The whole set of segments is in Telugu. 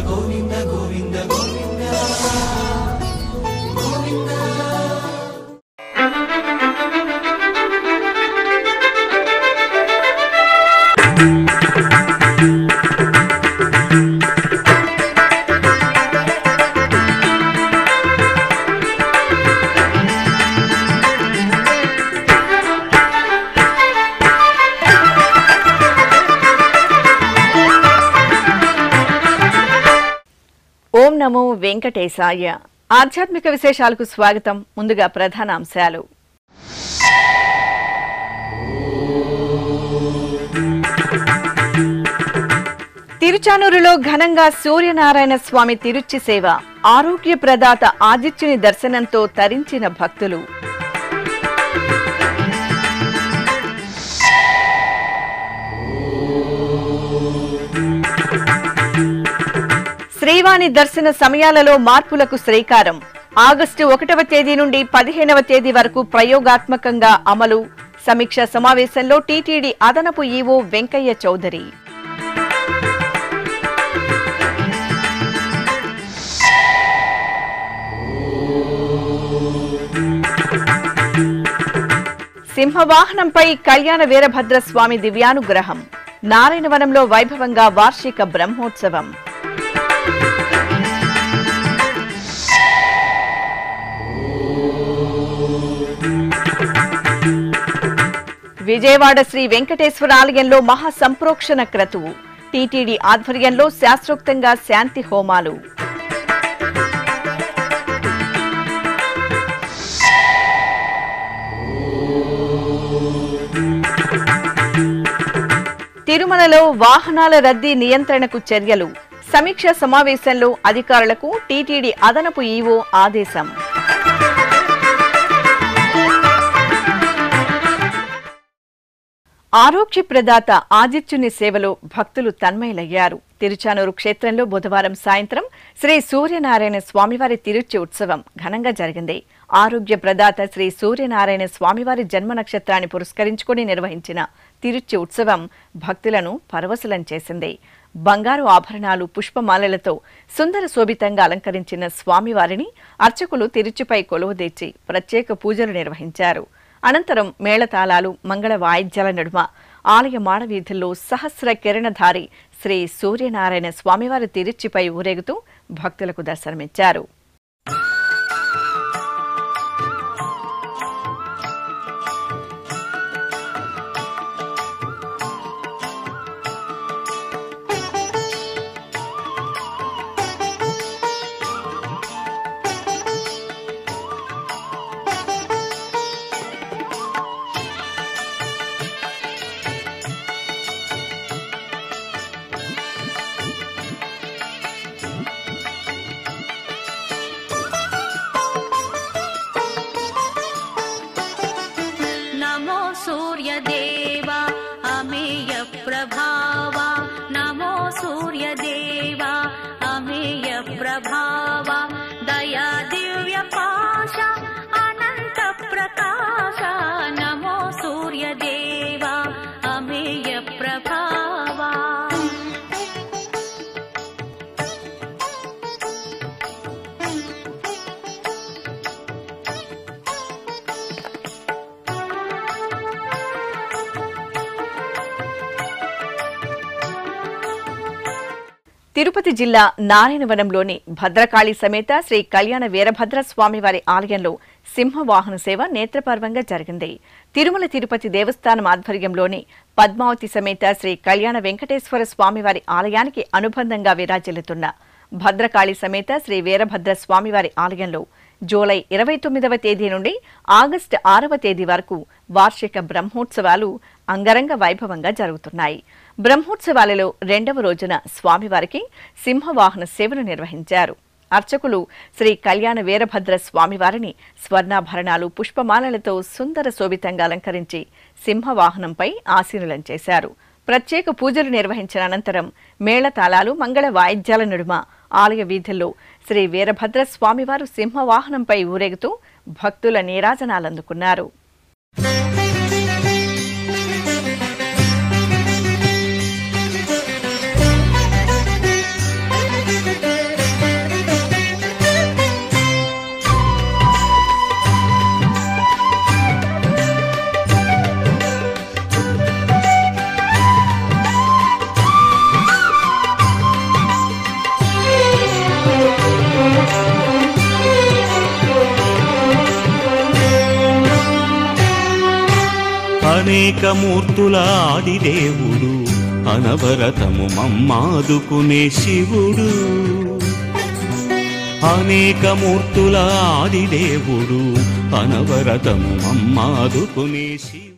గోవింద గోవింద గోవింద గోవింద. ఓం నమో వెంకటేశాయ. ఆధ్యాత్మిక విశేషాలకు స్వాగతం. ముందుగా ప్రధాన అంశాలు. తిరుచానూరులో ఘనంగా సూర్యనారాయణ స్వామి తిరుచి సేవ. ఆరోగ్య ప్రదాత ఆదిత్యుని దర్శనంతో తరించిన భక్తులు. శ్రీవాణి దర్శన సమయాలలో మార్పులకు శ్రీకారం. ఆగస్టు 1వ తేదీ నుండి 15వ తేదీ వరకు ప్రయోగాత్మకంగా అమలు. సమీక్ష సమావేశంలో టీటీడీ అదనపు ఈవో వెంకయ్య చౌదరి. సింహవాహనంపై కళ్యాణ వీరభద్ర స్వామి దివ్యానుగ్రహం. నారాయణవనంలో వైభవంగా వార్షిక బ్రహ్మోత్సవం. విజయవాడ శ్రీ వెంకటేశ్వర ఆలయంలో మహా సంప్రోక్షణ క్రతువు. టీటీడీ ఆధ్వర్యంలో శాస్త్రోక్తంగా శాంతి హోమాలు. తిరుమలలో వాహనాల రద్దీ నియంత్రణకు చర్యలు. సమీక్ష సమావేశంలో అధికారులకు టీటీడీ అదనపు ఈవో ఆదేశం. ఆరోగ్య ప్రదాత ఆదిత్యుని సేవలో భక్తులు తన్మయులయ్యారు. తిరుచానూరు క్షేత్రంలో బుధవారం సాయంత్రం శ్రీ సూర్యనారాయణ స్వామివారి తిరుచి ఉత్సవం ఘనంగా జరిగింది. ఆరోగ్య ప్రదాత శ్రీ సూర్యనారాయణ స్వామివారి జన్మ నక్షత్రాన్ని పురస్కరించుకుని నిర్వహించిన తిరుచి ఉత్సవం భక్తులను పరవశులం చేసింది. బంగారు ఆభరణాలు, పుష్పమాలలతో సుందర శోభితంగా అలంకరించిన స్వామివారిని అర్చకులు తిరుచిపై కొలువుదీర్చి ప్రత్యేక పూజలు నిర్వహించారు. అనంతరం మేళతాళాలు, మంగళ వాయిద్యాల నడుమ ఆలయ మాడవీధుల్లో సహస్ర కిరణధారి శ్రీ సూర్యనారాయణ స్వామివారి తిరుచిపై ఊరేగుతూ భక్తులకు దర్శనమిచ్చారు. सूर्यदेवा अमेय प्रभावा, नमो सूर्यदेवा अमेय प्रभावा, दया दिव्य पाशा अनंत प्रकाशा, नमो सूर्यदेवा अमेय प्रभावा. తిరుపతి జిల్లా నారాయణవనంలోని భద్రకాళి సమేత శ్రీ కళ్యాణ వీరభద్ర స్వామివారి ఆలయంలో సింహవాహన సేవ నేత్రపర్వంగా జరిగింది. తిరుమల తిరుపతి దేవస్థానం ఆధ్వర్యంలోని పద్మావతి సమేత శ్రీ కళ్యాణ వెంకటేశ్వర స్వామివారి ఆలయానికి అనుబంధంగా విరాజిల్లుతున్న భద్రకాళి సమేత శ్రీ వీరభద్ర స్వామివారి ఆలయంలో జూలై 29వ తేదీ నుండి ఆగస్టు 6వ తేదీ వరకు వార్షిక బ్రహ్మోత్సవాలు అంగరంగ వైభవంగా జరుగుతున్నాయి. బ్రహ్మోత్సవాలలో 2వ రోజున స్వామివారికి సింహవాహన సేవను నిర్వహించారు. అర్చకులు శ్రీ కళ్యాణ వీరభద్ర స్వామివారిని స్వర్ణాభరణాలు, పుష్పమాలలతో సుందర శోభితంగా అలంకరించి సింహవాహనంపై ఆసీనులం చేశారు. ప్రత్యేక పూజలు నిర్వహించిన అనంతరం మేళతాళాలు, మంగళ వాయిద్యాల నడుమ ఆలయ వీధుల్లో శ్రీ వీరభద్ర స్వామివారు సింహవాహనంపై ఊరేగుతూ భక్తుల నీరాజనాలందుకున్నారు. అనేక మూర్తుల ఆదిదేవుడు అనవరతము మమ్మాదుకునే శివుడు అనేక మూర్తుల ఆదిదేవుడు అనవరతము మమ్మాదుకునే శివుడు.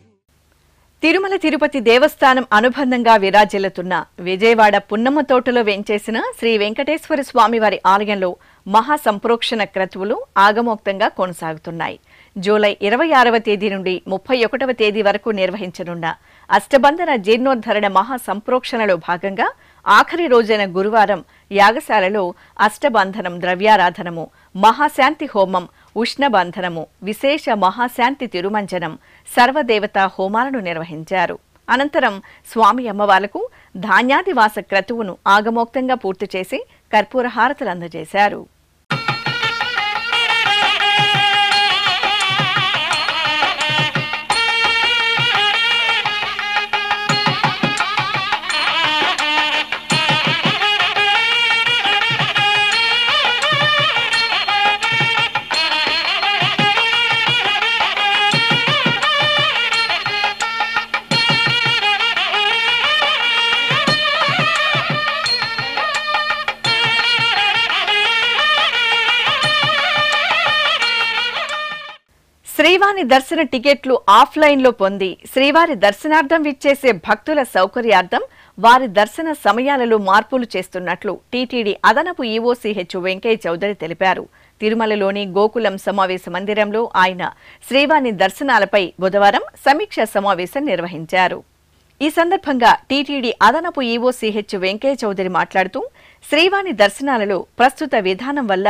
తిరుమల తిరుపతి దేవస్థానం అనుబంధంగా విరాజిల్లుతున్న విజయవాడ పున్నమ్మ తోటలో వెంచేసిన శ్రీ వెంకటేశ్వర స్వామివారి ఆలయంలో మహాసంప్రోక్షణ క్రతువులు ఆగమోక్తంగా కొనసాగుతున్నాయి. జూలై 26వ తేదీ నుండి 31వ తేదీ వరకు నిర్వహించనున్న అష్టబంధన జీర్ణోద్ధరణ మహాసంప్రోక్షణలో భాగంగా ఆఖరి రోజైన గురువారం యాగశాలలో అష్టబంధనం ద్రవ్యారాధనము, మహాశాంతి హోమం, ఉష్ణబంధనము, విశేష మహాశాంతి తిరుమంజనం, సర్వదేవతా హోమాలను నిర్వహించారు. అనంతరం స్వామి అమ్మవార్లకు ధాన్యాదివాస క్రతువును ఆగమోక్తంగా పూర్తి చేసి కర్పూర హారతులు అందజేశారు. శ్రీవారి దర్శన టికెట్లు ఆఫ్లైన్లో పొంది శ్రీవారి దర్శనార్థం విచ్చేసే భక్తుల సౌకర్యార్థం వారి దర్శన సమయాలలో మార్పులు చేస్తున్నట్లు టీటీడీ అదనపు ఈవోసీహెచ్ వెంకయ్య చౌదరి తెలిపారు. తిరుమలలోని గోకులం సమావేశ మందిరంలో ఆయన శ్రీవారి దర్శనాలపై బుధవారం సమీక్షా సమావేశం నిర్వహించారు. ఈ సందర్భంగా టీటీడీ అదనపు ఈవోసీహెచ్ వెంకయ్య చౌదరి మాట్లాడుతూ శ్రీవారి దర్శనాలలో ప్రస్తుత విధానం వల్ల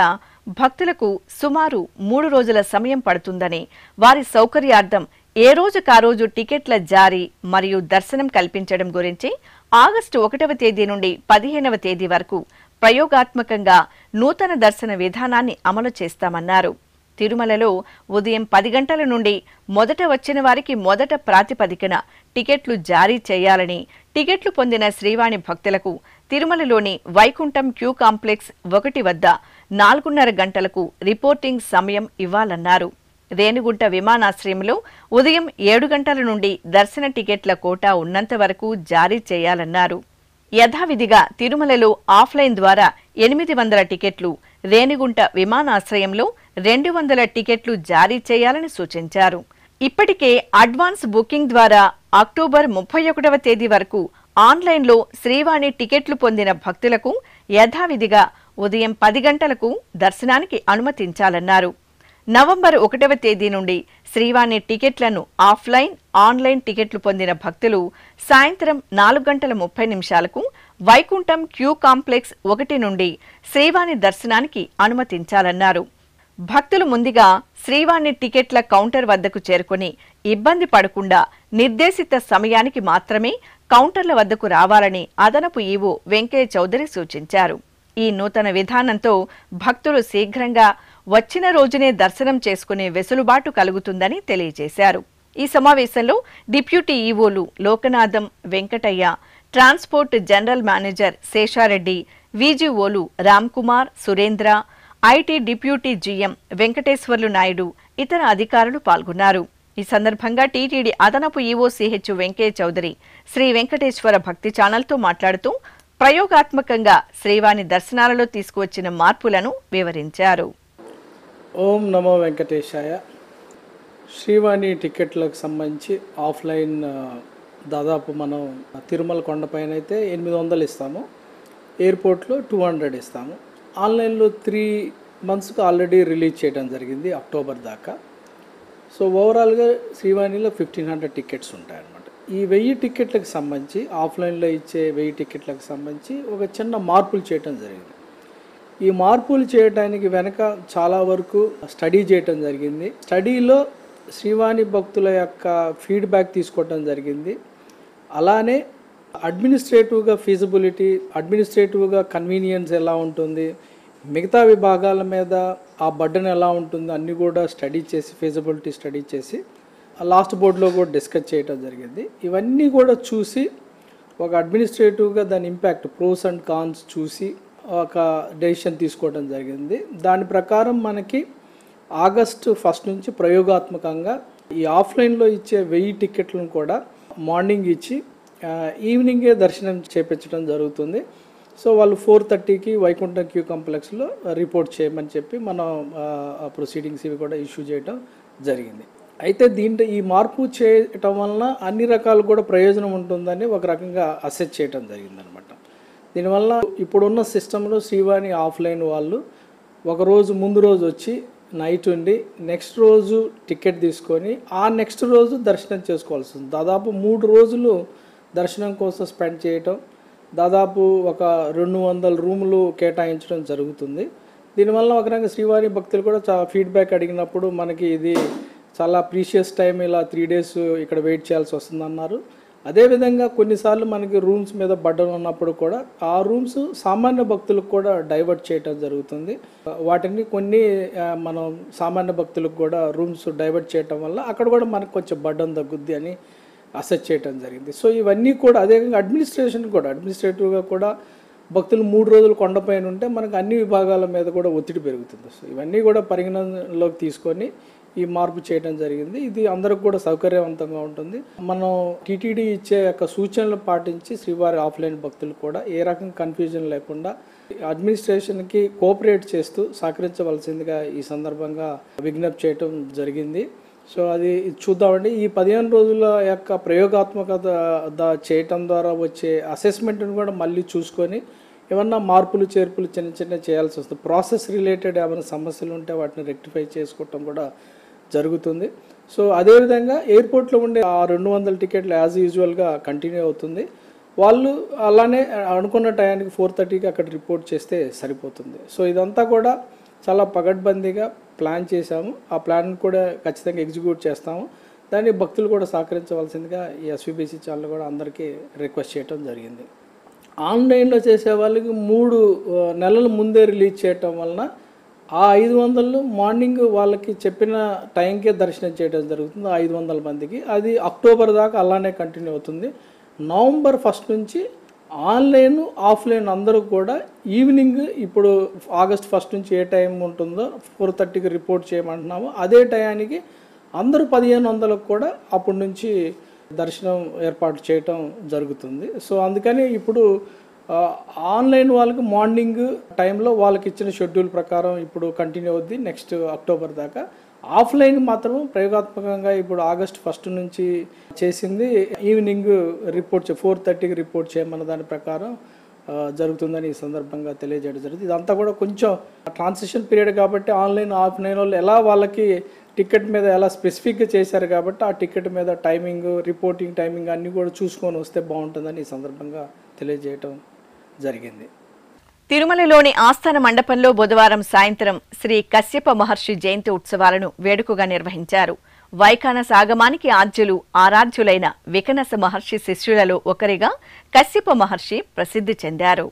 భక్తులకు సుమారు 3 రోజుల సమయం పడుతుందని, వారి సౌకర్యార్థం ఏ రోజుకా రోజు టికెట్ల జారీ మరియు దర్శనం కల్పించడం గురించి ఆగస్టు 1వ తేదీ నుండి 15వ తేదీ వరకు ప్రయోగాత్మకంగా నూతన దర్శన విధానాన్ని అమలు చేస్తామన్నారు. తిరుమలలో ఉదయం 10 గంటల నుండి మొదట వచ్చిన వారికి మొదట ప్రాతిపదికన టికెట్లు జారీ చేయాలని, టికెట్లు పొందిన శ్రీవాణి భక్తులకు తిరుమలలోని వైకుంఠం క్యూ కాంప్లెక్స్ 1 వద్ద 4:30 గంటలకు రిపోర్టింగ్ సమయం ఇవ్వాలన్నారు. రేణిగుంట విమానాశ్రయంలో ఉదయం 7 గంటల నుండి దర్శన టికెట్ల కోటా ఉన్నంత వరకు జారీ చేయాలన్నారు. యథావిధిగా తిరుమలలో ఆఫ్లైన్ ద్వారా 800 టికెట్లు, రేణిగుంట విమానాశ్రయంలో 200 టికెట్లు జారీ చేయాలని సూచించారు. ఇప్పటికే అడ్వాన్స్ బుకింగ్ ద్వారా అక్టోబర్ 31వ తేదీ వరకు ఆన్లైన్లో శ్రీవాణి టికెట్లు పొందిన భక్తులకు యథావిధిగా ఉదయం 10 గంటలకు దర్శనానికి అనుమతించాలన్నారు. నవంబర్ 1వ తేదీ నుండి శ్రీవాణి టికెట్లను ఆఫ్లైన్, ఆన్లైన్ టికెట్లు పొందిన భక్తులు సాయంత్రం 4:30 వైకుంఠం క్యూ కాంప్లెక్స్ 1 నుండి శ్రీవాణి దర్శనానికి అనుమతించాలన్నారు. భక్తులు ముందుగా శ్రీవాణి టికెట్ల కౌంటర్ వద్దకు చేరుకుని ఇబ్బంది పడకుండా నిర్దేశిత సమయానికి మాత్రమే కౌంటర్ల వద్దకు రావాలని అదనపు ఈవో వెంకయ్య చౌదరి సూచించారు. ఈ నూతన విధానంతో భక్తులు శీఘ్రంగా వచ్చిన రోజునే దర్శనం చేసుకునే వెసులుబాటు కలుగుతుందని తెలియజేశారు. ఈ సమావేశంలో డిప్యూటీ ఈవోలు Lokanatham, Venkataiah, transport general manager Seshareddy, వీజీఓలు Ramkumar, Surendra, IT deputy GM Venkateswarlu Naidu, ఇతర అధికారులు పాల్గొన్నారు. ఈ సందర్భంగా టీటీడీ అదనపు ఈవోసీహెచ్ వెంకయ్య చౌదరి శ్రీ వెంకటేశ్వర భక్తి ఛానల్తో మాట్లాడుతూ ప్రయోగాత్మకంగా శ్రీవాణి దర్శనాలలో తీసుకువచ్చిన మార్పులను వివరించారు. ఓం నమో వెంకటేశాయ. శ్రీవాణి టికెట్లకు సంబంధించి ఆఫ్లైన్ దాదాపు మనం తిరుమల కొండపైన అయితే 800 ఇస్తాము, ఎయిర్పోర్ట్లో 200 ఇస్తాము. ఆన్లైన్లో 3 monthsకు ఆల్రెడీ రిలీజ్ చేయడం జరిగింది అక్టోబర్ దాకా. సో ఓవరాల్గా శ్రీవాణిలో 1500 టికెట్స్ ఉంటాయన్నమాట. ఈ 1000 టికెట్లకు సంబంధించి ఆఫ్లైన్లో ఇచ్చే 1000 టికెట్లకు సంబంధించి ఒక చిన్న మార్పులు చేయడం జరిగింది. ఈ మార్పులు చేయడానికి వెనక చాలా వరకు స్టడీ చేయటం జరిగింది. స్టడీలో శ్రీవాణి భక్తుల యొక్క ఫీడ్బ్యాక్ తీసుకోవటం జరిగింది. అలానే అడ్మినిస్ట్రేటివ్గా ఫీజిబిలిటీ, అడ్మినిస్ట్రేటివ్గా కన్వీనియన్స్ ఎలా ఉంటుంది, మిగతా విభాగాల మీద ఆ బర్డెన్ ఎలా ఉంటుంది అన్నీ కూడా స్టడీ చేసి, ఫీజిబిలిటీ స్టడీ చేసి లాస్ట్ బోర్డులో కూడా డిస్కస్ చేయడం జరిగింది. ఇవన్నీ కూడా చూసి ఒక అడ్మినిస్ట్రేటివ్గా దాని ఇంపాక్ట్, ప్రోస్ అండ్ కాన్స్ చూసి ఒక డెసిషన్ తీసుకోవడం జరిగింది. దాని ప్రకారం మనకి ఆగస్టు 1 నుంచి ప్రయోగాత్మకంగా ఈ ఆఫ్లైన్లో ఇచ్చే 1000 టికెట్లను కూడా మార్నింగ్ ఇచ్చి ఈవినింగే దర్శనం చేపించడం జరుగుతుంది. సో వాళ్ళు 4:30కి వైకుంఠం క్యూ కాంప్లెక్స్లో రిపోర్ట్ చేయమని చెప్పి మనం ప్రొసీడింగ్స్ ఇవి కూడా ఇష్యూ చేయడం జరిగింది. అయితే దీంట్లో ఈ మార్పు చేయటం వలన అన్ని రకాలు కూడా ప్రయోజనం ఉంటుందని ఒక రకంగా అసెస్ చేయడం జరిగిందనమాట. దీనివల్ల ఇప్పుడున్న సిస్టంలో శ్రీవాణి ఆఫ్లైన్ వాళ్ళు ఒకరోజు ముందు రోజు వచ్చి నైట్ ఉండి నెక్స్ట్ రోజు టికెట్ తీసుకొని ఆ నెక్స్ట్ రోజు దర్శనం చేసుకోవాల్సి ఉంది. దాదాపు 3 రోజులు దర్శనం కోసం స్పెండ్ చేయటం, దాదాపు ఒక 200 రూములు కేటాయించడం జరుగుతుంది. దీనివల్ల ఒక రకంగా శ్రీవారి భక్తులు కూడా ఫీడ్బ్యాక్ అడిగినప్పుడు మనకి ఇది చాలా ప్రీషియస్ టైం, ఇలా 3 days ఇక్కడ వెయిట్ చేయాల్సి వస్తుందన్నారు. అదేవిధంగా కొన్నిసార్లు మనకి రూమ్స్ మీద బడ్డన్ ఉన్నప్పుడు కూడా ఆ రూమ్స్ సామాన్య భక్తులకు కూడా డైవర్ట్ చేయటం జరుగుతుంది. వాటిని కొన్ని మనం సామాన్య భక్తులకు కూడా రూమ్స్ డైవర్ట్ చేయటం వల్ల అక్కడ కూడా మనకు కొంచెం బడ్డన్ తగ్గుద్ది అని అసెస్ చేయటం జరిగింది. సో ఇవన్నీ కూడా అదేవిధంగా అడ్మినిస్ట్రేటివ్గా కూడా భక్తులు 3 రోజులు కొండపైన ఉంటే మనకు అన్ని విభాగాల మీద కూడా ఒత్తిడి పెరుగుతుంది. సో ఇవన్నీ కూడా పరిగణనలోకి తీసుకొని ఈ మార్పు చేయడం జరిగింది. ఇది అందరికి కూడా సౌకర్యవంతంగా ఉంటుంది. మనం టీటీడీ ఇచ్చే యొక్క సూచనలు పాటించి శ్రీవారి ఆఫ్లైన్ భక్తులు కూడా ఏ రకం కన్ఫ్యూజన్ లేకుండా అడ్మినిస్ట్రేషన్కి కోఆపరేట్ చేస్తూ సహకరించవలసిందిగా ఈ సందర్భంగా విజ్ఞప్తి చేయటం జరిగింది. సో అది చూద్దామండి. ఈ 15 రోజుల యొక్క ప్రయోగాత్మకత చేయటం ద్వారా వచ్చే అసెస్మెంట్ని కూడా మళ్ళీ చూసుకొని ఏమన్నా మార్పులు చేర్పులు చిన్న చేయాల్సి వస్తుంది. ప్రాసెస్ రిలేటెడ్ ఏమైనా సమస్యలు ఉంటే వాటిని రెక్టిఫై చేసుకోవటం కూడా జరుగుతుంది. సో అదేవిధంగా ఎయిర్పోర్ట్లో ఉండే ఆ 200 టికెట్లు యాజ్ యూజువల్గా కంటిన్యూ అవుతుంది. వాళ్ళు అలానే అనుకున్న టయానికి 4:30కి అక్కడ రిపోర్ట్ చేస్తే సరిపోతుంది. సో ఇదంతా కూడా చాలా పగడ్బందీగా ప్లాన్ చేశాము. ఆ ప్లాన్ కూడా ఖచ్చితంగా ఎగ్జిక్యూట్ చేస్తాము. దాన్ని భక్తులు కూడా సహకరించవలసిందిగా ఈ ఎస్వీబీసీ ఛానల్ కూడా అందరికీ రిక్వెస్ట్ చేయడం జరిగింది. ఆన్లైన్లో చేసే వాళ్ళకి 3 నెలల ముందే రిలీజ్ చేయటం వలన ఆ 500 మార్నింగ్ వాళ్ళకి చెప్పిన టైంకే దర్శనం చేయడం జరుగుతుంది. 500 మందికి అది అక్టోబర్ దాకా అలానే కంటిన్యూ అవుతుంది. నవంబర్ 1 నుంచి ఆన్లైన్ ఆఫ్లైన్ అందరూ కూడా ఈవినింగ్ ఇప్పుడు ఆగస్ట్ 1 నుంచి ఏ టైం ఉంటుందో 4:30కి రిపోర్ట్ చేయమంటున్నాము. అదే టయానికి అందరూ 1500కు కూడా అప్పటి నుంచి దర్శనం ఏర్పాటు చేయటం జరుగుతుంది. సో అందుకని ఇప్పుడు ఆన్లైన్ వాళ్ళకి మార్నింగ్ టైంలో వాళ్ళకి ఇచ్చిన షెడ్యూల్ ప్రకారం ఇప్పుడు కంటిన్యూ అవుద్ది నెక్స్ట్ అక్టోబర్ దాకా. ఆఫ్లైన్ మాత్రం ప్రయోగాత్మకంగా ఇప్పుడు ఆగస్ట్ 1 నుంచి చేసింది ఈవినింగ్ రిపోర్ట్ 4:30కి రిపోర్ట్ చేయమన్న దాని ప్రకారం జరుగుతుందని ఈ సందర్భంగా తెలియజేయడం జరుగుతుంది. ఇదంతా కూడా కొంచెం ట్రాన్సిషన్ పీరియడ్ కాబట్టి ఆన్లైన్ ఆఫ్లైన్ వాళ్ళు ఎలా వాళ్ళకి టికెట్ మీద ఎలా స్పెసిఫిక్గా చేశారు కాబట్టి ఆ టికెట్ మీద టైమింగ్ రిపోర్టింగ్ టైమింగ్ అన్నీ కూడా చూసుకొని వస్తే బాగుంటుందని ఈ సందర్భంగా తెలియజేయటం జరిగింది. తిరుమలలోని ఆస్థాన మండపంలో బుధవారం సాయంత్రం శ్రీ కశ్యప మహర్షి జయంతి ఉత్సవాలను వేడుకగా నిర్వహించారు. వైఖానస ఆగమానికి ఆద్యులు ఆరాధ్యులైన వికనస మహర్షి శిష్యులలో ఒకరిగా కశ్యప మహర్షి ప్రసిద్ధి చెందారు.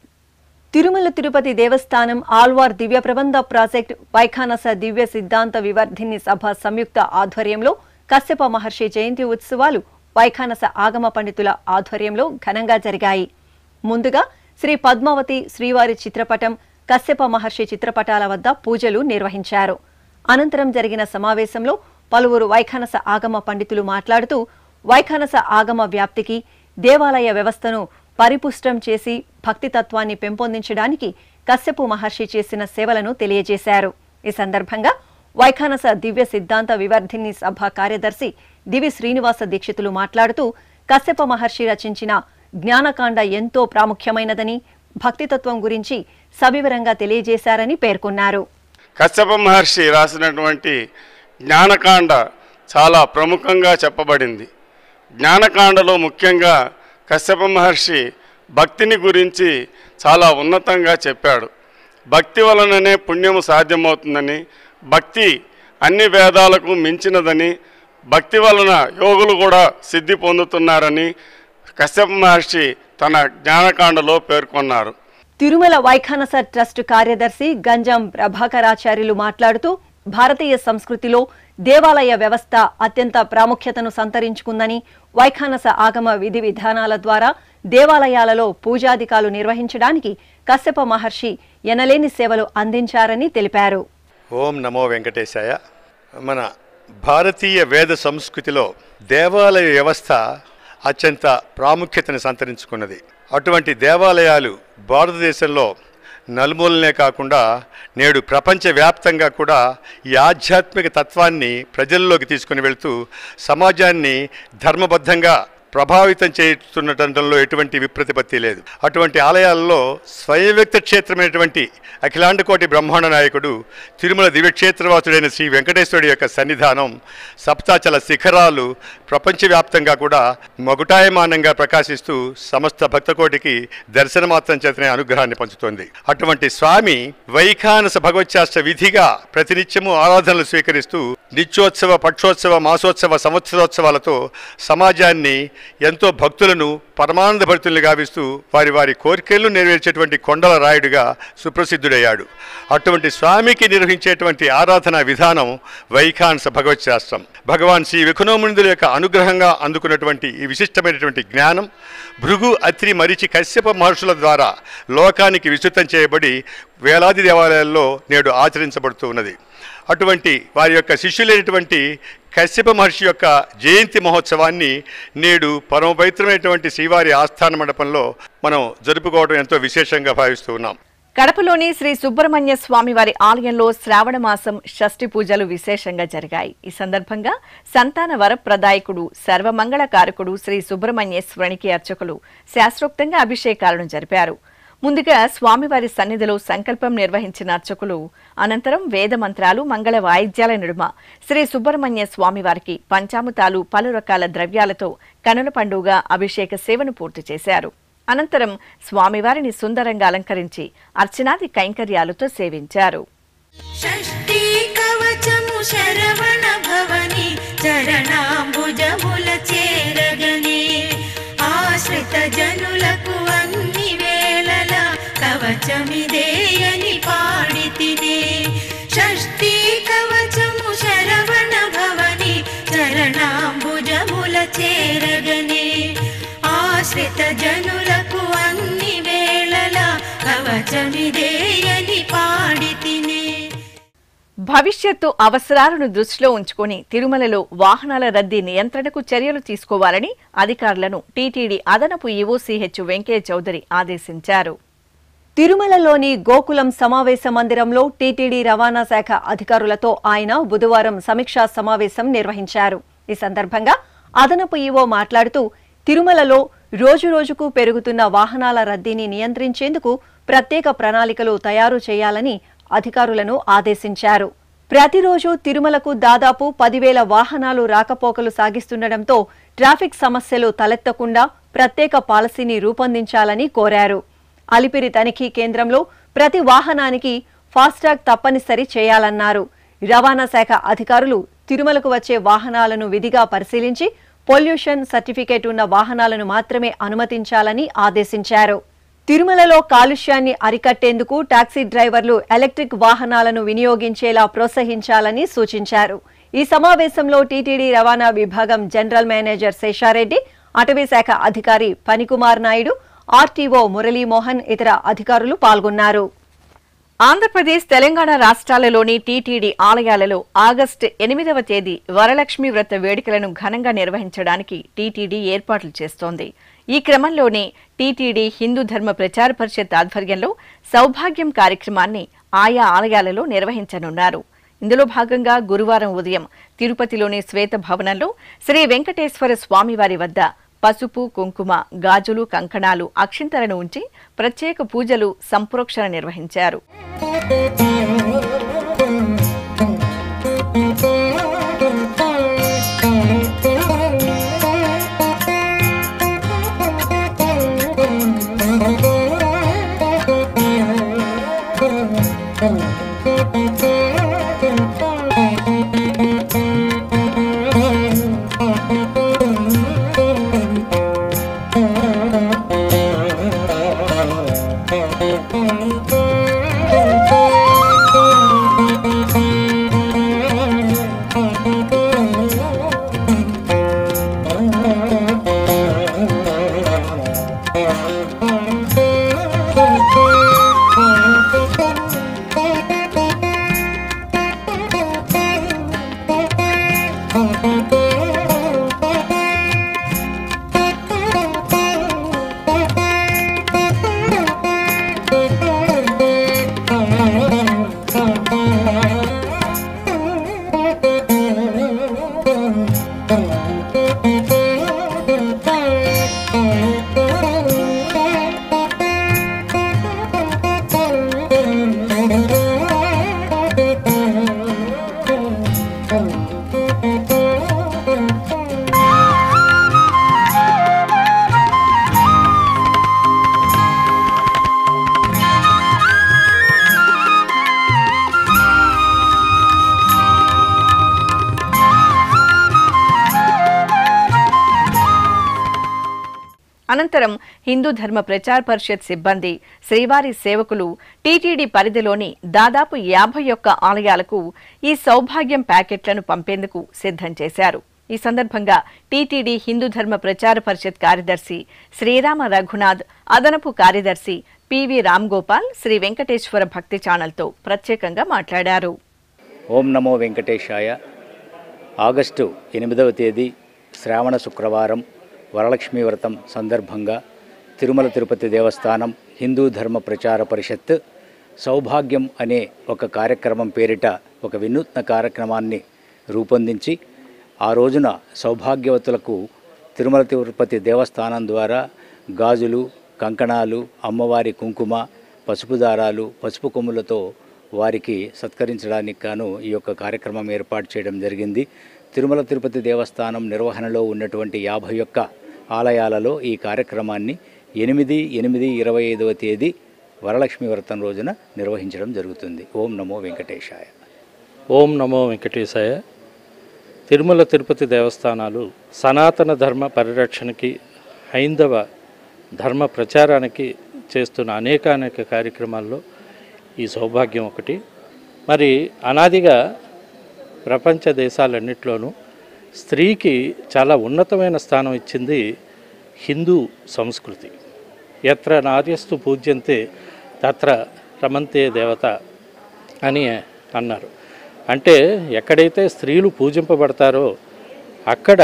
తిరుమల తిరుపతి దేవస్థానం ఆల్వార్ దివ్య ప్రబంధ ప్రాజెక్ట్ వైఖానస దివ్య సిద్ధాంత వివర్ధిని సభ సంయుక్త ఆధ్వర్యంలో కశ్యప మహర్షి జయంతి ఉత్సవాలు వైఖానస ఆగమ పండితుల ఆధ్వర్యంలో ఘనంగా జరిగాయి. ముందుగా శ్రీ పద్మావతి శ్రీవారి చిత్రపటం, కశ్యప మహర్షి చిత్రపటాల వద్ద పూజలు నిర్వహించారు. అనంతరం జరిగిన సమావేశంలో పలువురు వైఖానస ఆగమ పండితులు మాట్లాడుతూ వైఖానస ఆగమ వ్యాప్తికి, దేవాలయ వ్యవస్థను పరిపుష్టం చేసి భక్తితత్వాన్ని పెంపొందించడానికి కశ్యపు మహర్షి చేసిన సేవలను తెలియజేశారు. ఈ సందర్భంగా వైఖానస దివ్య సిద్ధాంత వివర్ధిని సభ కార్యదర్శి దివి శ్రీనివాస దీక్షితులు మాట్లాడుతూ కశ్యప మహర్షి రచించిన జ్ఞానకాండ ఎంతో ప్రాముఖ్యమైనదని, భక్తితత్వం గురించి సవివరంగా తెలియజేశారని పేర్కొన్నారు. కశ్యప మహర్షి రాసినటువంటి జ్ఞానకాండ చాలా ప్రముఖంగా చెప్పబడింది. జ్ఞానకాండలో ముఖ్యంగా కశ్యప మహర్షి భక్తిని గురించి చాలా ఉన్నతంగా చెప్పాడు. భక్తి వలననే పుణ్యము సాధ్యమవుతుందని, భక్తి అన్ని వేదాలకు మించినదని, భక్తి వలన యోగులు కూడా సిద్ధి పొందుతున్నారని కశ్యప మహర్షి తన జ్ఞానకాండలో పేర్కొన్నారు. తిరుమల వైఖానస ట్రస్ట్ కార్యదర్శి గంజం ప్రభాకరాచార్యులు మాట్లాడుతూ భారతీయ సంస్కృతిలో దేవాలయ వ్యవస్థ అత్యంత ప్రాముఖ్యతను సంతరించుకుందని, వైఖానస ఆగమ విధి విధానాల ద్వారా దేవాలయాలలో పూజాధికాలు నిర్వహించడానికి కశ్యప మహర్షి ఎనలేని సేవలు అందించారని తెలిపారు. ఓం నమో వెంకటేశాయ. మన భారతీయ వేద సంస్కృతిలో దేవాలయ వ్యవస్థ అత్యంత ప్రాముఖ్యతను సంతరించుకున్నది. అటువంటి దేవాలయాలు భారతదేశంలో నలుమూలనే కాకుండా నేడు ప్రపంచవ్యాప్తంగా కూడా ఈ ఆధ్యాత్మిక తత్వాన్ని ప్రజల్లోకి తీసుకుని వెళ్తూ సమాజాన్ని ధర్మబద్ధంగా ప్రభావితం చేస్తున్నటంలో ఎటువంటి విప్రతిపత్తి లేదు. అటువంటి ఆలయాల్లో స్వయం వ్యక్త క్షేత్రమైనటువంటి అఖిలాండకోటి బ్రహ్మాండ నాయకుడు తిరుమల దివ్యక్షేత్రవాసుడైన శ్రీ వెంకటేశ్వరుడి యొక్క సన్నిధానం సప్తాచల శిఖరాలు ప్రపంచవ్యాప్తంగా కూడా మగుటాయమానంగా ప్రకాశిస్తూ సమస్త భక్తకోటికి దర్శనమాత్రం చేతనే అనుగ్రహాన్ని పంచుతోంది. అటువంటి స్వామి వైఖానస భగవత్శాస్త్ర విధిగా ప్రతినిత్యము ఆరాధనలు స్వీకరిస్తూ నిత్యోత్సవ, పక్షోత్సవ, మాసోత్సవ, సంవత్సరోత్సవాలతో సమాజాన్ని ఎంతో భక్తులను పరమానంద భరితుల్ని గావిస్తూ వారి వారి కోరికలను నెరవేర్చేటువంటి కొండల రాయుడిగా సుప్రసిద్ధుడయ్యాడు. అటువంటి స్వామికి నిర్వహించేటువంటి ఆరాధనా విధానం వైఖానస భగవత్ శాస్త్రం. భగవాన్ శ్రీ విఖనోమునిదుల యొక్క అనుగ్రహంగా అందుకున్నటువంటి ఈ విశిష్టమైనటువంటి జ్ఞానం భృగు, అత్రి, మరిచి, కశ్యప మహర్షుల ద్వారా లోకానికి విస్తృతం చేయబడి వేలాది దేవాలయాల్లో నేడు ఆచరించబడుతూ ఉన్నది. అటువంటి వారి యొక్క శిష్యులైనటువంటి కశ్యప మహర్షి యొక్క జయంతి మహోత్సవాన్ని నేడు పరమ పవిత్రమైనటువంటి శ్రీవారి ఆస్థాన మండపంలో మనం జరుపుకోవడం ఎంతో విశేషంగా భావిస్తూ ఉన్నాం. కడపలోని శ్రీ సుబ్రహ్మణ్య స్వామి వారి ఆలయంలో శ్రావణ మాసం షష్ఠి పూజలు విశేషంగా జరిగాయి. ఈ సందర్భంగా సంతాన వరప్రదాయకుడు, సర్వమంగళకారకుడు శ్రీ సుబ్రహ్మణ్యేశ్వరునికి అర్చకులు శాస్త్రోక్తంగా అభిషేకాలను జరిపారు. ముందుగా స్వామివారి సన్నిధిలో సంకల్పం నిర్వహించిన అర్చకులు అనంతరం వేద మంత్రాలు, మంగళ వాయిద్యాల నడుమ శ్రీ సుబ్రహ్మణ్య స్వామివారికి పంచామృతాలు, పలు రకాల ద్రవ్యాలతో కనుల పండుగ అభిషేక సేవను పూర్తి చేశారు. అనంతరం స్వామివారిని సుందరంగా అలంకరించి అర్చనాది కైంకర్యాలతో సేవించారు. షష్ఠీ కవచము శరవణ భవని చరణాంబుజముల చేరగని ఆశ్రిత జనులకు అన్ని వేళల కవచమిదేయని పాడితిని. షష్ఠీ కవచము శరవణ భవని చరణాంబుజముల చేరగని ఆశ్రిత జనులకు అన్ని వేళల కవచమిదేయని పాడితిని. భవిష్యత్తు అవసరాలను దృష్టిలో ఉంచుకొని తిరుమలలో వాహనాల రద్దీ నియంత్రణకు చర్యలు తీసుకోవాలని అధికారులను టీటీడీ అదనపు ఈవో సిహెచ్ వెంకయ్య చౌదరి ఆదేశించారు. తిరుమలలోని గోకులం సమావేశ మందిరంలో టీటీడీ రవాణా శాఖ అధికారులతో ఆయన బుధవారం సమీక్షా సమావేశం నిర్వహించారు. ఈ సందర్భంగా అదనపు ఈవో మాట్లాడుతూ తిరుమలలో రోజురోజుకు పెరుగుతున్న వాహనాల రద్దీని నియంత్రించేందుకు ప్రత్యేక ప్రణాళికలు తయారు చేయాలని అధికారులను ఆదేశించారు. ప్రతిరోజు తిరుమలకు దాదాపు 10,000 వాహనాలు రాకపోకలు సాగిస్తుండటంతో ట్రాఫిక్ సమస్యలు తలెత్తకుండా ప్రత్యేక పాలసీని రూపొందించాలని కోరారు. అలిపిరి తనిఖీ కేంద్రంలో ప్రతి వాహనానికి ఫాస్టాగ్ తప్పనిసరి చేయాలన్నారు. రవాణా శాఖ అధికారులు తిరుమలకు వచ్చే వాహనాలను విధిగా పరిశీలించి పొల్యూషన్ సర్టిఫికేట్ ఉన్న వాహనాలను మాత్రమే అనుమతించాలని ఆదేశించారు. తిరుమలలో కాలుష్యాన్ని అరికట్టేందుకు టాక్సీ డ్రైవర్లు ఎలక్ట్రిక్ వాహనాలను వినియోగించేలా ప్రోత్సహించాలని సూచించారు. ఈ సమావేశంలో టీటీడీ రవాణా విభాగం జనరల్ మేనేజర్ శేషారెడ్డి, అటవీ శాఖ అధికారి పనికుమార్ నాయుడు, ఆర్టీఓ మురళీమోహన్, ఇతర అధికారులు పాల్గొన్నారు. ఆంధ్రప్రదేశ్, తెలంగాణ రాష్ట్రాలలోని టీటీడీ ఆలయాలలో ఆగస్టు 8వ తేదీ వరలక్ష్మి వ్రత వేడుకలను ఘనంగా నిర్వహించడానికి టీటీడీ ఏర్పాట్లు చేస్తోంది. ఈ క్రమంలోనే టీటీడీ హిందూ ధర్మ ప్రచార పరిషత్ ఆధ్వర్యంలో సౌభాగ్యం కార్యక్రమాన్ని ఆయా ఆలయాలలో నిర్వహించనున్నారు. ఇందులో భాగంగా గురువారం ఉదయం తిరుపతిలోని శ్వేత భవనంలో శ్రీ వెంకటేశ్వర స్వామివారి వద్ద పసుపు, కుంకుమ, గాజులు, కంకణాలు, అక్షింతలను ఉంచి ప్రత్యేక పూజలు, సంప్రోక్షణ నిర్వహించారు. అనంతరం హిందూ ధర్మ ప్రచార పరిషత్ సిబ్బంది, శ్రీవారి సేవకులు టీటీడీ పరిధిలోని దాదాపు 51 ఆలయాలకు ఈ సౌభాగ్యం ప్యాకెట్లను పంపేందుకు సిద్ధం చేశారు. ఈ సందర్భంగా టీటీడీ హిందూ ధర్మ ప్రచార పరిషత్ కార్యదర్శి శ్రీరామ రఘునాథ్, అదనపు కార్యదర్శి పివి రామ్ గోపాల్ శ్రీ వెంకటేశ్వర భక్తి ఛానల్తో ప్రత్యేకంగా మాట్లాడారు. ఓం నమో వెంకటేశాయ. ఆగస్టు 8వ తేదీ శ్రావణ శుక్రవారం వరలక్ష్మీ వ్రతం సందర్భంగా తిరుమల తిరుపతి దేవస్థానం హిందూ ధర్మ ప్రచార పరిషత్ సౌభాగ్యం అనే ఒక కార్యక్రమం పేరిట ఒక వినూత్న కార్యక్రమాన్ని రూపొందించి ఆ రోజున సౌభాగ్యవతులకు తిరుమల తిరుపతి దేవస్థానం ద్వారా గాజులు, కంకణాలు, అమ్మవారి కుంకుమ, పసుపు దారాలు, పసుపు కొమ్ములతో వారికి సత్కరించడానికి గాను ఈ యొక్క కార్యక్రమం ఏర్పాటు చేయడం జరిగింది. తిరుమల తిరుపతి దేవస్థానం నిర్వహణలో ఉన్నటువంటి 51 ఆలయాలలో ఈ కార్యక్రమాన్ని 8/8/25వ తేదీ వరలక్ష్మి వ్రతం రోజున నిర్వహించడం జరుగుతుంది. ఓం నమో వెంకటేశాయ. ఓం నమో వెంకటేశాయ. తిరుమల తిరుపతి దేవస్థానాలు సనాతన ధర్మ పరిరక్షణకి, హైందవ ధర్మ ప్రచారానికి చేస్తున్న అనేక కార్యక్రమాల్లో ఈ సౌభాగ్యం ఒకటి. మరి అనాదిగా ప్రపంచ దేశాలన్నింటిలోనూ స్త్రీకి చాలా ఉన్నతమైన స్థానం ఇచ్చింది హిందూ సంస్కృతి. ఎత్ర నార్యస్తు పూజ్యంతే తత్ర రమంతే దేవత అని అన్నారు. అంటే ఎక్కడైతే స్త్రీలు పూజింపబడతారో అక్కడ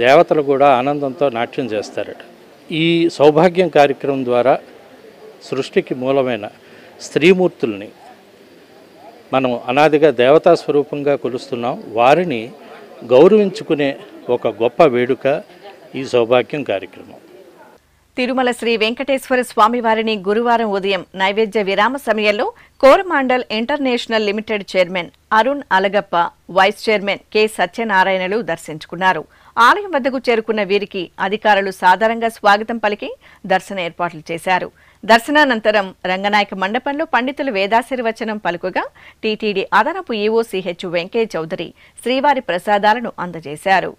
దేవతలు కూడా ఆనందంతో నాట్యం చేస్తారట. ఈ సౌభాగ్యం కార్యక్రమం ద్వారా సృష్టికి మూలమైన స్త్రీమూర్తుల్ని మనం అనాదిగా దేవతా స్వరూపంగా కొలుస్తున్నాం. వారిని గౌరవించుకునే ఒక గొప్ప వేడుక ఈ సౌభాగ్యం కార్యక్రమం. తిరుమల శ్రీ వెంకటేశ్వర స్వామి వారిని గురువారం ఉదయం నైవేద్య విరామ సమయంలో Coromandel International Limited chairman Arun Alagappa, vice chairman K సత్యనారాయణలు దర్శించుకున్నారు. ఆలయం వద్దకు చేరుకున్న వీరికి అధికారులు సాదరంగా స్వాగతం పలికి దర్శన ఏర్పాట్లు చేశారు. దర్శనానంతరం రంగనాయక మండపంలో పండితులు వేదాశీర్వచనం పలుకుగా టీటీడీ అదనపు ఈవో సిహెచ్ వెంకయ్య చౌదరి శ్రీవారి ప్రసాదాలను అందజేశారు.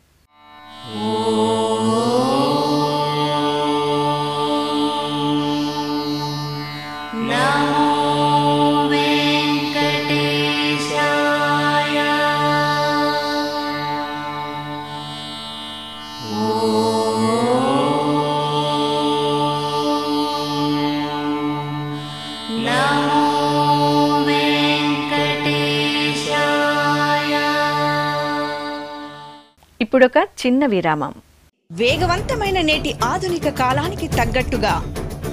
ఇప్పుడొక చిన్న విరామం. వేగవంతమైన నేటి ఆధునిక కాలానికి తగ్గట్టుగా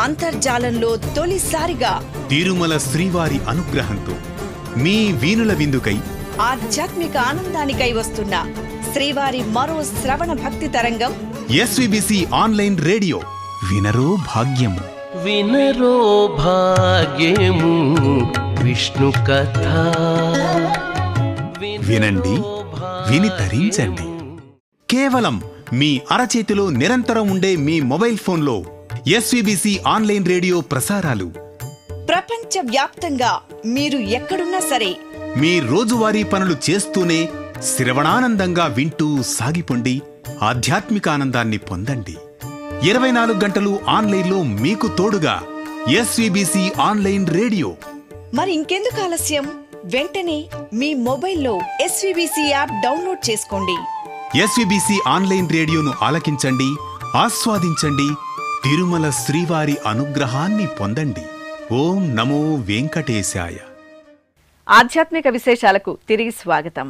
అంతర్జాలంలో తొలిసారిగా తిరుమల శ్రీవారి అనుగ్రహంతో మీ వీనుల విందుకై ఆధ్యాత్మిక ఆనందానికై వస్తున్న శ్రీవారి మరో శ్రవణ భక్తి తరంగం ఎస్విబిసి ఆన్లైన్ రేడియో. వినరో భాగ్యము, వినరో భాగ్యము విష్ణు కథ. వినండి, విని తరించండి. కేవలం మీ అరచేతిలో నిరంతరం ఉండే మీ మొబైల్ ఫోన్లో ఎస్విబిసి ఆన్లైన్ రేడియో ప్రసారాలు ప్రపంచ వ్యాప్తంగా మీరు ఎక్కడున్నా సరే మీ రోజువారీ పనులు చేస్తూనే శ్రవణానందంగా వింటూ సాగిపోండి. ఆధ్యాత్మిక ఆనందాన్ని పొందండి. 24 గంటలు ఆన్లైన్లో మీకు తోడుగా ఎస్విబిసి ఆన్లైన్ రేడియో. మరి ఇంకెందుకు ఆలస్యం? వెంటనే మీ మొబైల్లో ఎస్విబిసి యాప్ డౌన్లోడ్ చేసుకోండి. ఎస్విబిసి ఆన్లైన్ రేడియోను ఆలకించండి, ఆస్వాదించండి. తిరుమల శ్రీవారి అనుగ్రహాన్ని పొందండి. ఓం నమో వెంకటేశాయ. ఆధ్యాత్మిక విశేషాలకు తిరిగి స్వాగతం.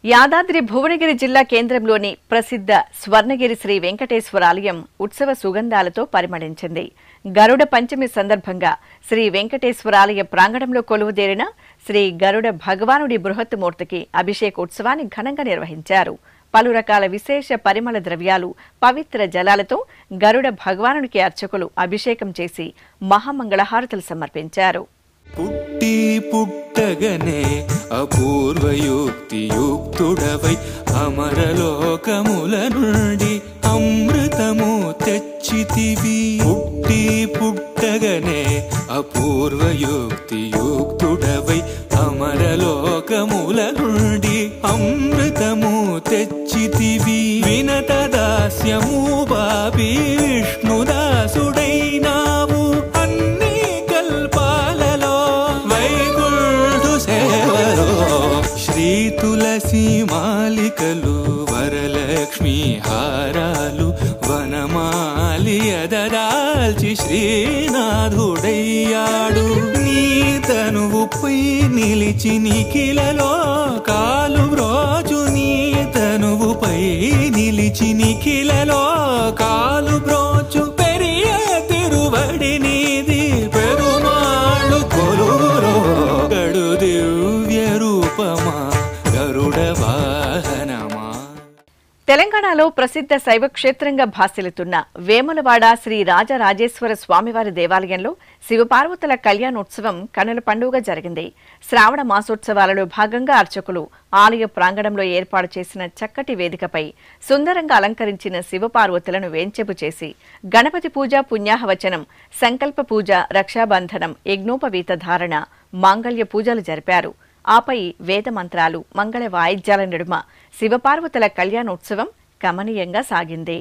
యాదాద్రి భువనగిరి జిల్లా కేంద్రంలోని ప్రసిద్ధ స్వర్ణగిరి శ్రీ వెంకటేశ్వర ఆలయం ఉత్సవ సుగంధాలతో పరిమళించింది. గరుడ పంచమి సందర్భంగా శ్రీ వెంకటేశ్వరాలయ ప్రాంగణంలో కొలువుదేరిన శ్రీ గరుడ భగవానుడి బృహత్మూర్తికి అభిషేకోత్సవాన్ని ఘనంగా నిర్వహించారు. పలు రకాల విశేష పరిమళ ద్రవ్యాలు, పవిత్ర జలాలతో గరుడ భగవానుడికి అర్చకులు అభిషేకం చేసి మహామంగళహారతులు సమర్పించారు. పుట్టి పుట్టగనే అపూర్వయుక్తియుక్తుడవై అమరలోకముల నుండి అమృతము తెచ్చితివి. పుట్టి పుట్టగనే అపూర్వయుక్తియుక్తుడవై అమరలోకముల నుండి అమృతము తెచ్చి తెచ్చితివి వినత దాస్యము బాబి విష్ణుదాసుడైనావు అన్ని కల్పాలలో వైకుంఠు సేవలో శ్రీ తులసి మాలికలు వరలక్ష్మి హారాలు వనమాలి ఎదరాల్చి శ్రీనాథుడయ్యాడు నీ తనువుపై నిలిచి నిఖిలలో కాలు బ్రోచు నీ తనువుపై నిలిచి నిఖిలలో కాలు బ్రోచు పెరియ తిరువడి నీది పెరుమాళ్ళు కొలువులో గడు దివ్య రూపమా గరుడ వాహనమా. తెలంగాణలో ప్రసిద్ధ శైవ క్షేత్రంగా భాసిల్లుతున్న వేములవాడ శ్రీ రాజరాజేశ్వర స్వామివారి దేవాలయంలో శివపార్వతుల కళ్యాణోత్సవం కనుల పండుగ జరిగింది. శ్రావణ మాసోత్సవాలలో భాగంగా అర్చకులు ఆలయ ప్రాంగణంలో ఏర్పాటు చేసిన చక్కటి వేదికపై సుందరంగా అలంకరించిన శివపార్వతులను వేంచెపు చేసి గణపతి పూజ, పుణ్యాహవచనం, సంకల్ప పూజ, రక్షాబంధనం, యజ్ఞోపవీత ధారణ, మాంగళ్య పూజలు జరిపారు. ఆపై వేద మంత్రాలు, మంగళ వాయిద్యాల నడుమ శివపార్వతుల కళ్యాణోత్సవం కమనీయంగా సాగింది.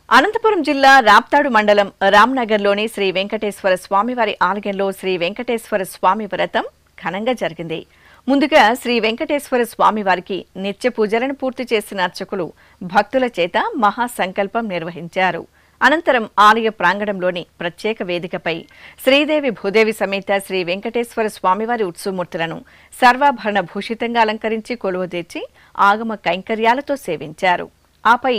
అనంతపురం జిల్లా రాప్తాడు మండలం రామ్నగర్లోని శ్రీ వెంకటేశ్వర స్వామివారి ఆలయంలో శ్రీ వెంకటేశ్వర స్వామి వ్రతం ఘనంగా జరిగింది. ముందుగా శ్రీ వెంకటేశ్వర స్వామివారికి నిత్య పూజలను పూర్తి చేసిన అర్చకులు భక్తుల చేత మహాసంకల్పం నిర్వహించారు. అనంతరం ఆలయ ప్రాంగణంలోని ప్రత్యేక వేదికపై శ్రీదేవి భూదేవి సమేత శ్రీ వెంకటేశ్వర స్వామివారి ఉత్సవమూర్తులను సర్వాభరణ భూషితంగా అలంకరించి కొలువుదీర్చి ఆగమ కైంకర్యాలతో సేవించారు. ఆపై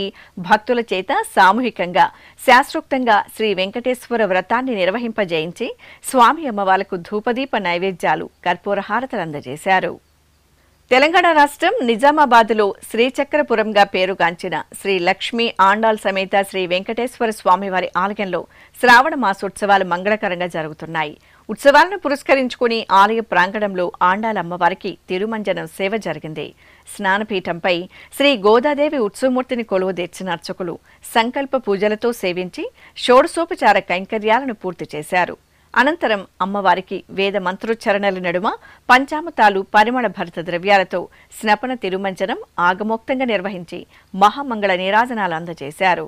భక్తుల చేత సామూహికంగా శాస్త్రోక్తంగా శ్రీ వెంకటేశ్వర వ్రతాన్ని నిర్వహింపజేయించి స్వామి అమ్మవార్లకు ధూపదీప నైవేద్యాలు, కర్పూరహారతలు అందజేశారు. తెలంగాణ రాష్ట్రం నిజామాబాద్లో శ్రీచక్రపురంగా పేరుగాంచిన శ్రీ లక్ష్మీ ఆండాల్ సమేత శ్రీ వెంకటేశ్వర స్వామివారి ఆలయంలో శ్రావణ మాసోత్సవాలు మంగళకరంగా జరుగుతున్నాయి. ఉత్సవాలను పురస్కరించుకుని ఆలయ ప్రాంగణంలో ఆండాల్ అమ్మవారికి తిరుమంజనం సేవ జరిగింది. స్నానపీఠంపై శ్రీ గోదాదేవి ఉత్సవమూర్తిని కొలువుదీర్చిన అర్చకులు సంకల్ప పూజలతో సేవించి షోడశోపచార కైంకర్యాలను పూర్తి చేశారు. అనంతరం అమ్మవారికి వేద మంత్రోచ్చరణల నడుమ పంచామృతాలు, పరిమళ భరిత ద్రవ్యాలతో స్నపన తిరుమంజనం ఆగమోక్తంగా నిర్వహించి మహామంగళ నీరాజనాలు అందజేశారు.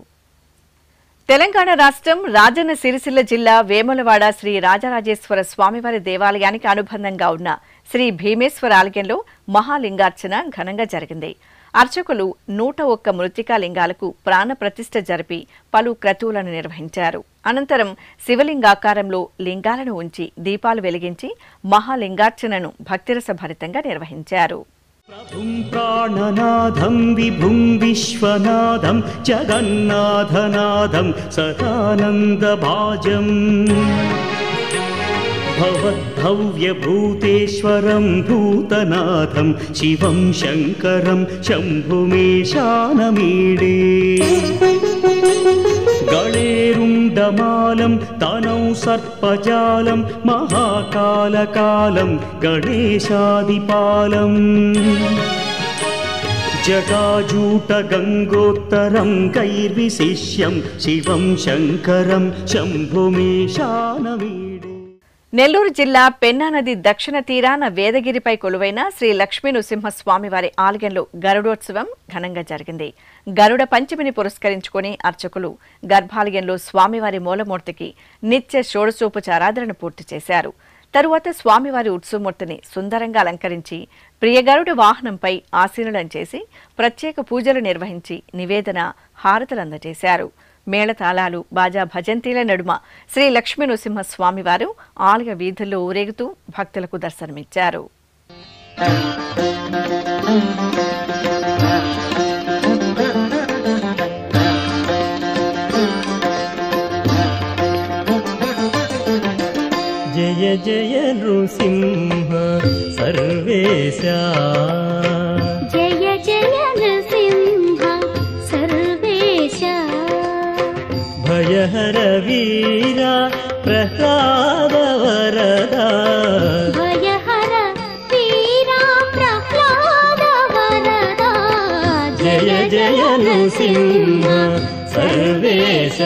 తెలంగాణ రాష్ట్రం రాజన్న సిరిసిల్ల జిల్లా వేములవాడ శ్రీ రాజరాజేశ్వర స్వామివారి దేవాలయానికి అనుబంధంగా ఉన్న శ్రీ భీమేశ్వర ఆలయంలో మహాలింగార్చన ఘనంగా జరిగింది. అర్చకులు 101 మృత్తికా లింగాలకు ప్రాణ ప్రతిష్ఠ జరిపి పలు క్రతువులను నిర్వహించారు. అనంతరం శివలింగాకారంలో లింగాలను ఉంచి దీపాలు వెలిగించి మహాలింగార్చనను భక్తిరస భరితంగా నిర్వహించారు. ప్రభుం ప్రాణనాథం విభుం విశ్వనాథం జగన్నాథనాథం సదానందభాజం భవద్భవ్యభూతేశ్వరం భూతనాథం శివం శంకరం శంభుమేశానమీడే గళేరుండమాలం తనౌ సర్పజాలం మహాకాలకాలం గణేశాదిపాలం జటాజూట గంగోత్తరం కైర్విశిష్యం శివం శంకరం శంభుమేశానమీడే. నెల్లూరు జిల్లా పెన్నా నది దక్షిణ తీరాన వేదగిరిపై కొలువైన శ్రీ లక్ష్మీ నృసింహస్వామివారి ఆలయంలో గరుడోత్సవం ఘనంగా జరిగింది. గరుడ పంచమిని పురస్కరించుకుని అర్చకులు గర్భాలయంలో స్వామివారి మూలమూర్తికి నిత్య షోడశోపచారాధరణ పూర్తి చేశారు. తరువాత స్వామివారి ఉత్సవమూర్తిని సుందరంగా అలంకరించి ప్రియగరుడ వాహనంపై ఆసీనులను చేసి ప్రత్యేక పూజలు నిర్వహించి నివేదన, హారతలు అందజేశారు. మేళతాళాలు, బాజా భజంతీల నడుమ శ్రీ లక్ష్మీ నృసింహస్వామివారు ఆలయ వీధుల్లో ఊరేగుతూ భక్తులకు దర్శనమిచ్చారు. జయ జయ నృసింహ సర్వేశ జయ జయ నృసింహ సర్వేశ భయహర వీర ప్రహ్లాద వరద భయహర వీర ప్రహ్లాద వరద జయ జయ నృసింహ సర్వేశ.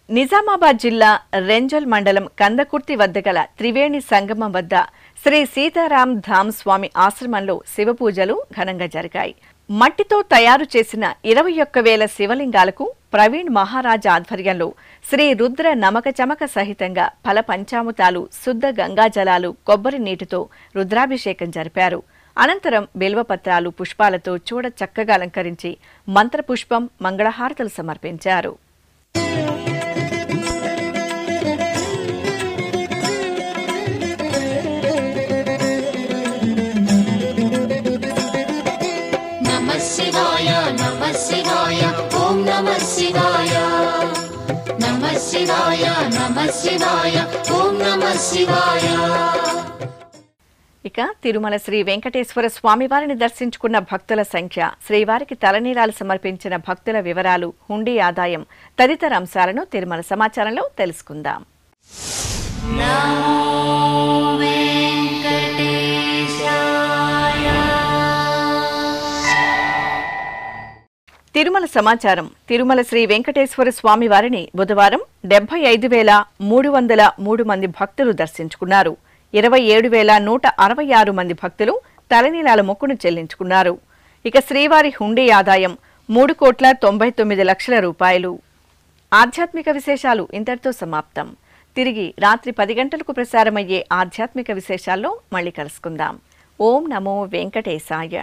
నిజామాబాద్ జిల్లా రెంజల్ మండలం కందకుర్తి వద్ద గల త్రివేణి సంగమం వద్ద శ్రీ సీతారాం ధామ్ స్వామి ఆశ్రమంలో శివపూజలు ఘనంగా జరిగాయి. మట్టితో తయారు చేసిన 21,000 శివలింగాలకు ప్రవీణ్ మహారాజ్ ఆధ్వర్యంలో శ్రీ రుద్ర నమక చమక సహితంగా ఫల పంచామృతాలు, శుద్ధ గంగాజలాలు, కొబ్బరి నీటితో రుద్రాభిషేకం జరిపారు. అనంతరం బిల్వపత్రాలు, పుష్పాలతో చూడ చక్కగా అలంకరించి మంత్రపుష్పం, మంగళహారతులు సమర్పించారు. శివాయ నమః శివాయ ఓం నమః శివాయ నమః శివాయ నమః శివాయ ఓం నమః శివాయ. ఇక తిరుమల శ్రీ వెంకటేశ్వర స్వామివారిని దర్శించుకున్న భక్తుల సంఖ్య, శ్రీవారికి తలనీలాలు సమర్పించిన భక్తుల వివరాలు, హుండీ ఆదాయం తదితర అంశాలను తిరుమల సమాచారంలో తెలుసుకుందాం. తిరుమల సమాచారం. తిరుమల శ్రీ వెంకటేశ్వర స్వామి వారిని బుధవారం 75,303 మంది భక్తులు దర్శించుకున్నారు. 27,166 మంది భక్తులు తలనీలాల మొక్కును చెల్లించుకున్నారు. ఇక శ్రీవారి హుండీ ఆదాయం 3,99,00,000 రూపాయలు. ఆధ్యాత్మిక విశేషాలు ఇంతటితో సమాప్తం. తిరిగి రాత్రి 10 గంటలకు ప్రసారమయ్యే ఆధ్యాత్మిక విశేషాల్లో మళ్ళీ కలుసుకుందాం. ఓం నమో వెంకటేశాయ.